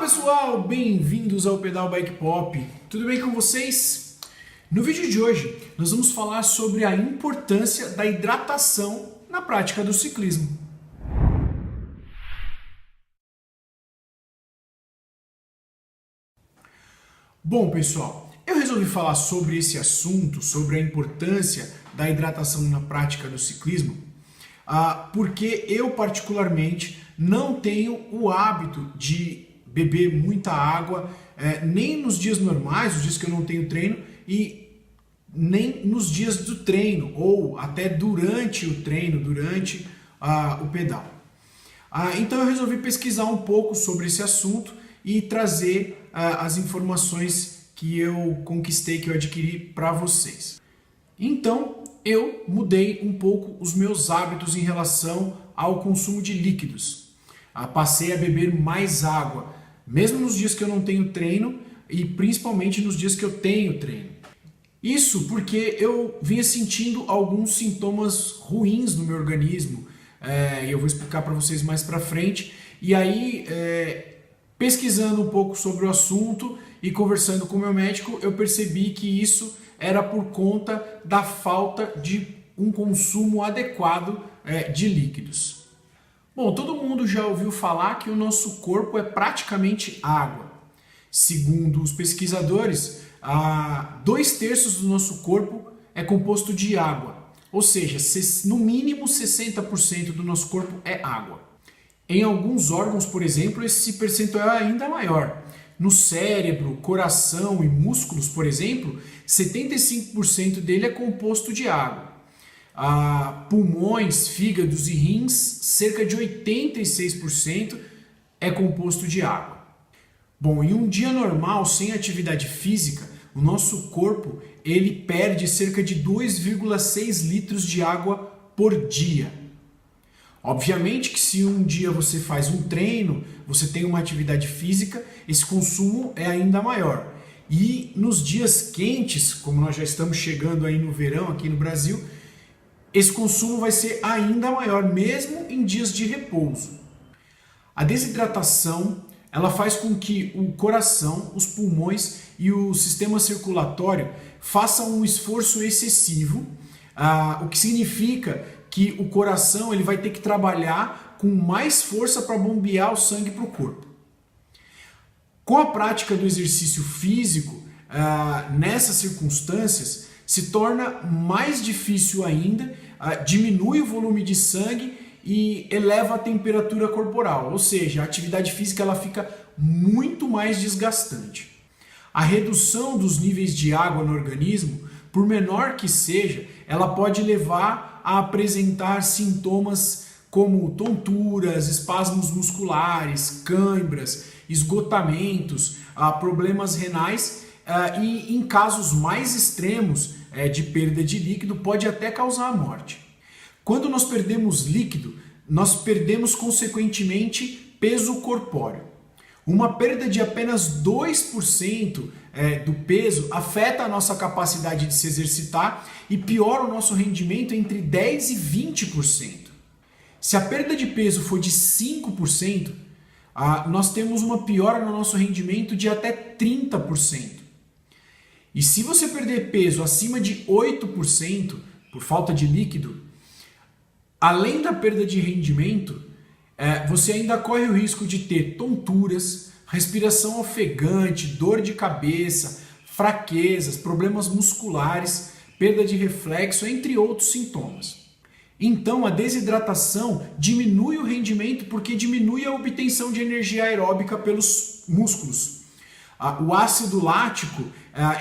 Pessoal, bem-vindos ao Pedal Bike Pop. Tudo bem com vocês? No vídeo de hoje nós vamos falar sobre a importância da hidratação na prática do ciclismo. Bom, pessoal, eu resolvi falar sobre esse assunto, sobre a importância da hidratação na prática do ciclismo, porque eu particularmente não tenho o hábito de beber muita água, nem nos dias normais, os dias que eu não tenho treino, e nem nos dias do treino, ou até durante o treino, durante o pedal. Então eu resolvi pesquisar um pouco sobre esse assunto e trazer as informações que eu conquistei, que eu adquiri para vocês. Então eu mudei um pouco os meus hábitos em relação ao consumo de líquidos. Passei a beber mais água, mesmo nos dias que eu não tenho treino e principalmente nos dias que eu tenho treino. Isso porque eu vinha sentindo alguns sintomas ruins no meu organismo, e eu vou explicar para vocês mais para frente. E aí, pesquisando um pouco sobre o assunto e conversando com o meu médico, eu percebi que isso era por conta da falta de um consumo adequado de líquidos. Bom, todo mundo já ouviu falar que o nosso corpo é praticamente água. Segundo os pesquisadores, 2/3 do nosso corpo é composto de água. Ou seja, no mínimo 60% do nosso corpo é água. Em alguns órgãos, por exemplo, esse percentual é ainda maior. No cérebro, coração e músculos, por exemplo, 75% dele é composto de água. Pulmões, fígados e rins, cerca de 86% é composto de água. Bom, em um dia normal, sem atividade física, o nosso corpo ele perde cerca de 2,6 litros de água por dia. Obviamente que se um dia você faz um treino, você tem uma atividade física, esse consumo é ainda maior. E nos dias quentes, como nós já estamos chegando aí no verão aqui no Brasil, esse consumo vai ser ainda maior, mesmo em dias de repouso. A desidratação, ela faz com que o coração, os pulmões e o sistema circulatório façam um esforço excessivo, o que significa que o coração ele vai ter que trabalhar com mais força para bombear o sangue para o corpo. Com a prática do exercício físico, nessas circunstâncias, se torna mais difícil ainda, diminui o volume de sangue e eleva a temperatura corporal, ou seja, a atividade física ela fica muito mais desgastante. A redução dos níveis de água no organismo, por menor que seja, ela pode levar a apresentar sintomas como tonturas, espasmos musculares, câimbras, esgotamentos, problemas renais e em casos mais extremos de perda de líquido pode até causar a morte. Quando nós perdemos líquido, nós perdemos consequentemente peso corpóreo. Uma perda de apenas 2% do peso afeta a nossa capacidade de se exercitar e piora o nosso rendimento entre 10% e 20%. Se a perda de peso for de 5%, nós temos uma piora no nosso rendimento de até 30%. E se você perder peso acima de 8% por falta de líquido, além da perda de rendimento, você ainda corre o risco de ter tonturas, respiração ofegante, dor de cabeça, fraquezas, problemas musculares, perda de reflexo, entre outros sintomas. Então a desidratação diminui o rendimento porque diminui a obtenção de energia aeróbica pelos músculos. O ácido lático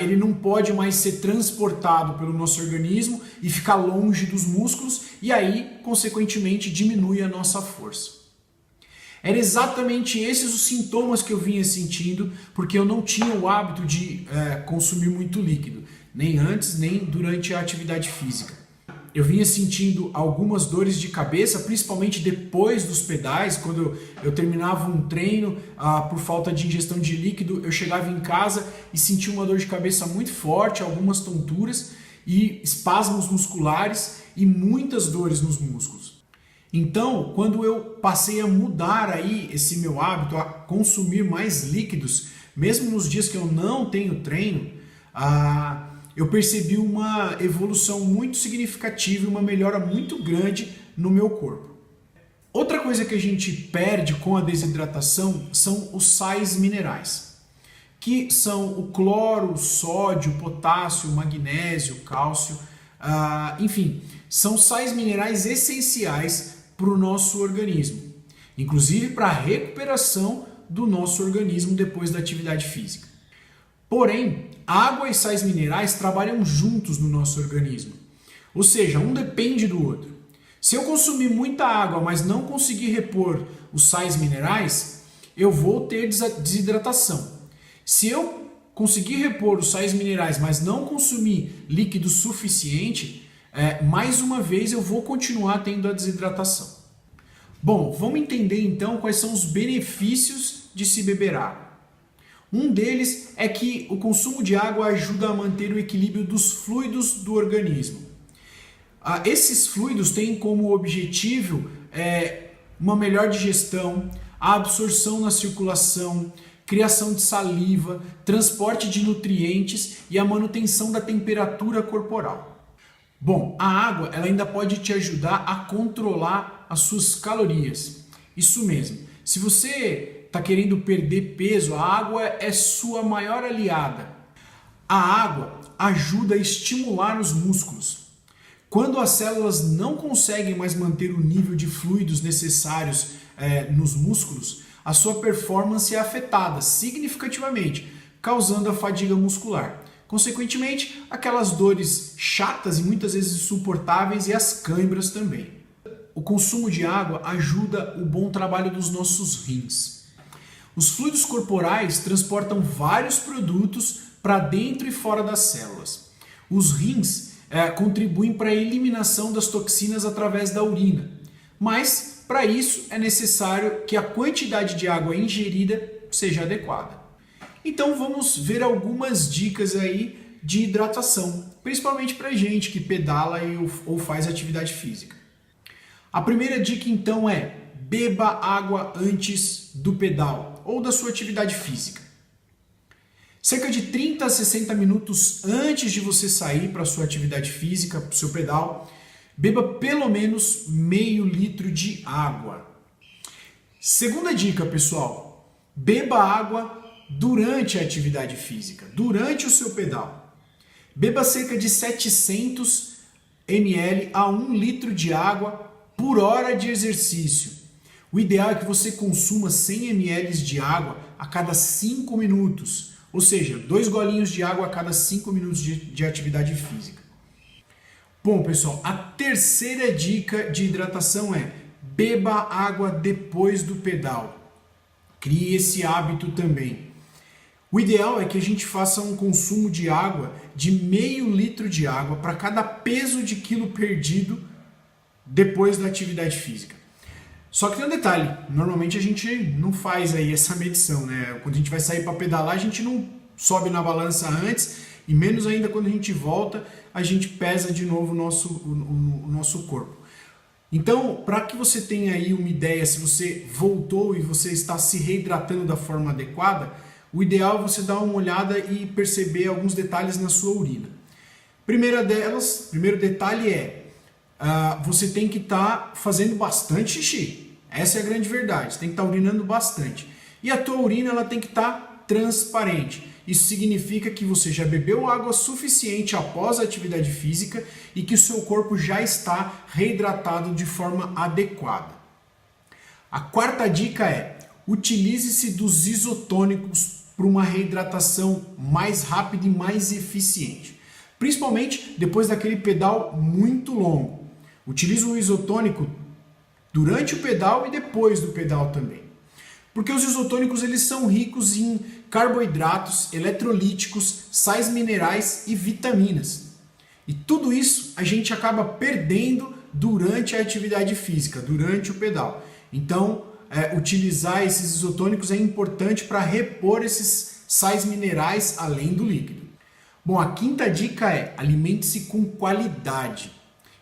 ele não pode mais ser transportado pelo nosso organismo e ficar longe dos músculos e aí, consequentemente, diminui a nossa força. Era exatamente esses os sintomas que eu vinha sentindo porque eu não tinha o hábito de consumir muito líquido, nem antes nem durante a atividade física. Eu vinha sentindo algumas dores de cabeça, principalmente depois dos pedais, quando eu terminava um treino por falta de ingestão de líquido, eu chegava em casa e sentia uma dor de cabeça muito forte, algumas tonturas e espasmos musculares e muitas dores nos músculos. Então, quando eu passei a mudar aí esse meu hábito, a consumir mais líquidos, mesmo nos dias que eu não tenho treino, eu percebi uma evolução muito significativa e uma melhora muito grande no meu corpo. Outra coisa que a gente perde com a desidratação são os sais minerais, que são o cloro, o sódio, o potássio, o magnésio, o cálcio, enfim, são sais minerais essenciais para o nosso organismo, inclusive para a recuperação do nosso organismo depois da atividade física. Porém, água e sais minerais trabalham juntos no nosso organismo, ou seja, um depende do outro. Se eu consumir muita água, mas não conseguir repor os sais minerais, eu vou ter desidratação. Se eu conseguir repor os sais minerais, mas não consumir líquido suficiente, mais uma vez eu vou continuar tendo a desidratação. Bom, vamos entender então quais são os benefícios de se beber água. Um deles é que o consumo de água ajuda a manter o equilíbrio dos fluidos do organismo. Esses fluidos têm como objetivo uma melhor digestão, a absorção na circulação, criação de saliva, transporte de nutrientes e a manutenção da temperatura corporal. Bom, a água ela ainda pode te ajudar a controlar as suas calorias. Isso mesmo. Se você está querendo perder peso, a água é sua maior aliada. A água ajuda a estimular os músculos. Quando as células não conseguem mais manter o nível de fluidos necessários nos músculos, a sua performance é afetada significativamente, causando a fadiga muscular. Consequentemente, aquelas dores chatas e muitas vezes insuportáveis e as câimbras também. O consumo de água ajuda o bom trabalho dos nossos rins. Os fluidos corporais transportam vários produtos para dentro e fora das células. Os rins contribuem para a eliminação das toxinas através da urina, mas para isso é necessário que a quantidade de água ingerida seja adequada. Então vamos ver algumas dicas aí de hidratação, principalmente para gente que pedala ou faz atividade física. A primeira dica então é: beba água antes do pedal ou da sua atividade física. Cerca de 30 a 60 minutos antes de você sair para a sua atividade física, para o seu pedal, beba pelo menos meio litro de água. Segunda dica, pessoal: beba água durante a atividade física, durante o seu pedal. Beba cerca de 700 ml a 1 litro de água por hora de exercício. O ideal é que você consuma 100 ml de água a cada 5 minutos. Ou seja, 2 golinhos de água a cada 5 minutos de atividade física. Bom, pessoal, a terceira dica de hidratação é: beba água depois do pedal. Crie esse hábito também. O ideal é que a gente faça um consumo de água de meio litro de água para cada peso de quilo perdido depois da atividade física. Só que tem um detalhe, normalmente a gente não faz aí essa medição, né? Quando a gente vai sair para pedalar, a gente não sobe na balança antes, e menos ainda quando a gente volta, a gente pesa de novo o nosso corpo. Então, para que você tenha aí uma ideia, se você voltou e você está se reidratando da forma adequada, o ideal é você dar uma olhada e perceber alguns detalhes na sua urina. Primeiro detalhe é: você tem que estar fazendo bastante xixi. Essa é a grande verdade. Você tem que estar urinando bastante. E a tua urina ela tem que estar transparente. Isso significa que você já bebeu água suficiente após a atividade física e que o seu corpo já está reidratado de forma adequada. A quarta dica é: utilize-se dos isotônicos para uma reidratação mais rápida e mais eficiente. Principalmente depois daquele pedal muito longo. Utilize um isotônico durante o pedal e depois do pedal também. Porque os isotônicos eles são ricos em carboidratos, eletrolíticos, sais minerais e vitaminas. E tudo isso a gente acaba perdendo durante a atividade física, durante o pedal. Então, utilizar esses isotônicos é importante para repor esses sais minerais além do líquido. Bom, a quinta dica é: alimente-se com qualidade.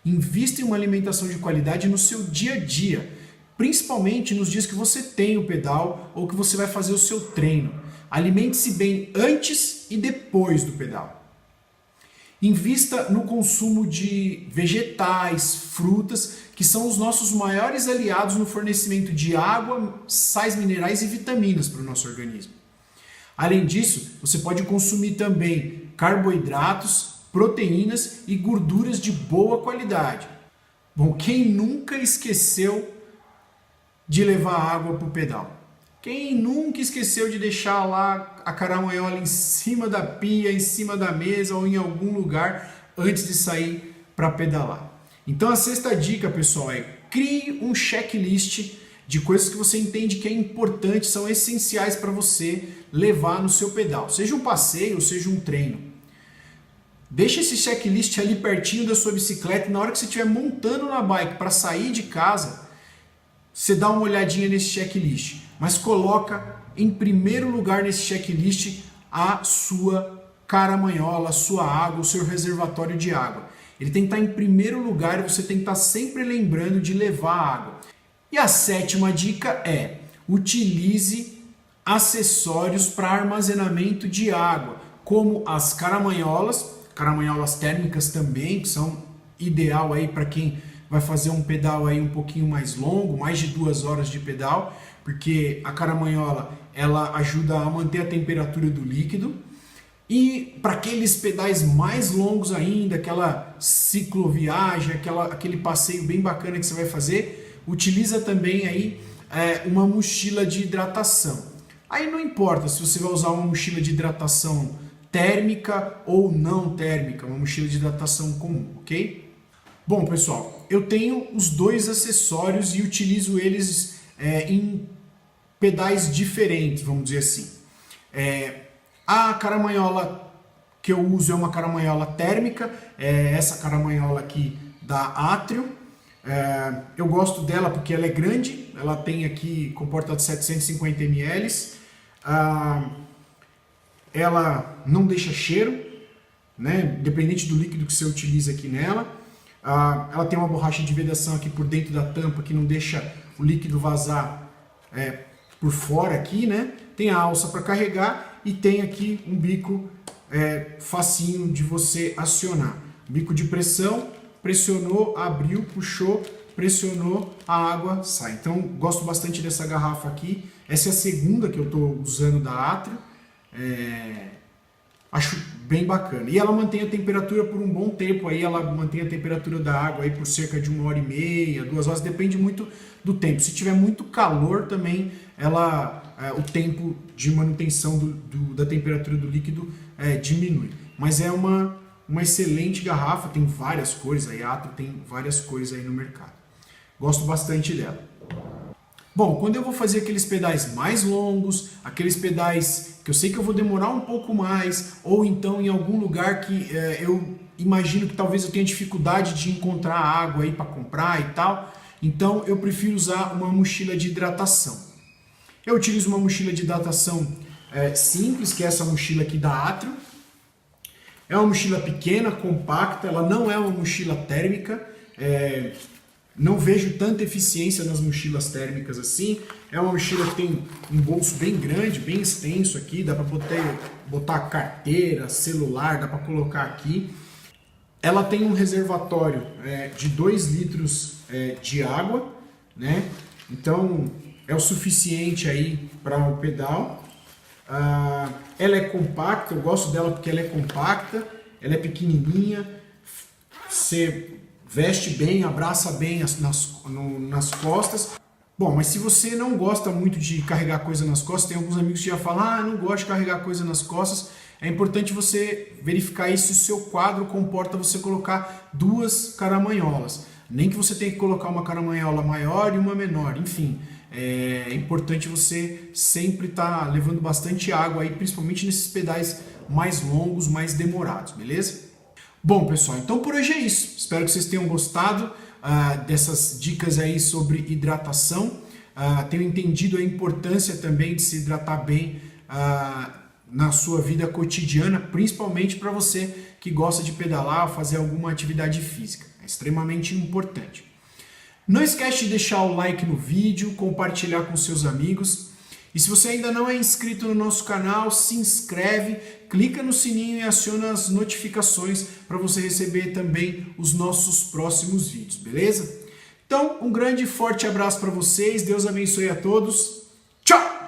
Invista em uma alimentação de qualidade no seu dia a dia, principalmente nos dias que você tem o pedal ou que você vai fazer o seu treino. Alimente-se bem antes e depois do pedal. Invista no consumo de vegetais, frutas, que são os nossos maiores aliados no fornecimento de água, sais minerais e vitaminas para o nosso organismo. Além disso, você pode consumir também carboidratos, proteínas e gorduras de boa qualidade. Bom, quem nunca esqueceu de levar água para o pedal? Quem nunca esqueceu de deixar lá a caramanhola em cima da pia, em cima da mesa ou em algum lugar antes de sair para pedalar? Então a sexta dica, pessoal, é crie um checklist de coisas que você entende que é importante, são essenciais para você levar no seu pedal, seja um passeio ou seja um treino. Deixa esse checklist ali pertinho da sua bicicleta e na hora que você estiver montando na bike para sair de casa, você dá uma olhadinha nesse checklist, mas coloca em primeiro lugar nesse checklist a sua caramanhola, a sua água, o seu reservatório de água. Ele tem que estar em primeiro lugar e você tem que estar sempre lembrando de levar água. E a sétima dica é: utilize acessórios para armazenamento de água, como as caramanholas térmicas também, que são ideal aí para quem vai fazer um pedal aí um pouquinho mais longo, mais de 2 horas de pedal, porque a caramanhola ela ajuda a manter a temperatura do líquido. E para aqueles pedais mais longos ainda, aquela cicloviagem, aquele passeio bem bacana que você vai fazer, utiliza também aí uma mochila de hidratação. Aí não importa se você vai usar uma mochila de hidratação térmica ou não térmica, uma mochila de hidratação comum, ok? Bom, pessoal, eu tenho os dois acessórios e utilizo eles em pedais diferentes, vamos dizer assim. A caramanhola que eu uso é uma caramanhola térmica, essa caramanhola aqui da Atrio. Eu gosto dela porque ela é grande, ela tem aqui, comporta de 750 ml. Ela não deixa cheiro, né? Independente do líquido que você utiliza aqui nela. Ela tem uma borracha de vedação aqui por dentro da tampa que não deixa o líquido vazar por fora aqui, né? Tem a alça para carregar e tem aqui um bico facinho de você acionar. Bico de pressão, pressionou, abriu, puxou, pressionou, a água sai. Então gosto bastante dessa garrafa aqui. Essa é a segunda que eu estou usando da Atrio. Acho bem bacana. E ela mantém a temperatura por um bom tempo, aí ela mantém a temperatura da água aí por cerca de 1h30, 2 horas, depende muito do tempo. Se tiver muito calor também, o tempo de manutenção da temperatura do líquido diminui. Mas é uma excelente garrafa, tem várias cores, a Atrio tem várias cores aí no mercado. Gosto bastante dela. Bom, quando eu vou fazer aqueles pedais mais longos, aqueles pedais que eu sei que eu vou demorar um pouco mais, ou então em algum lugar que eu imagino que talvez eu tenha dificuldade de encontrar água aí para comprar e tal, então eu prefiro usar uma mochila de hidratação. Eu utilizo uma mochila de hidratação simples, que é essa mochila aqui da Atrio. É uma mochila pequena, compacta, ela não é uma mochila térmica, não vejo tanta eficiência nas mochilas térmicas assim. É uma mochila que tem um bolso bem grande, bem extenso aqui, dá para botar carteira, celular, dá para colocar aqui. Ela tem um reservatório de 2 litros de água, né? Então é o suficiente aí para o pedal. Ela é compacta, eu gosto dela porque ela é compacta, ela é pequenininha, você veste bem, abraça bem nas costas. Bom, mas se você não gosta muito de carregar coisa nas costas, tem alguns amigos que já falam, não gosto de carregar coisa nas costas, é importante você verificar aí se o seu quadro comporta você colocar 2 caramanholas. Nem que você tenha que colocar uma caramanhola maior e uma menor, enfim. É importante você sempre estar levando bastante água aí, principalmente nesses pedais mais longos, mais demorados, beleza? Bom, pessoal, então por hoje é isso. Espero que vocês tenham gostado dessas dicas aí sobre hidratação. Tenham entendido a importância também de se hidratar bem na sua vida cotidiana, principalmente para você que gosta de pedalar ou fazer alguma atividade física. É extremamente importante. Não esquece de deixar o like no vídeo, compartilhar com seus amigos. E se você ainda não é inscrito no nosso canal, se inscreve, clica no sininho e aciona as notificações para você receber também os nossos próximos vídeos, beleza? Então, um grande e forte abraço para vocês, Deus abençoe a todos, tchau!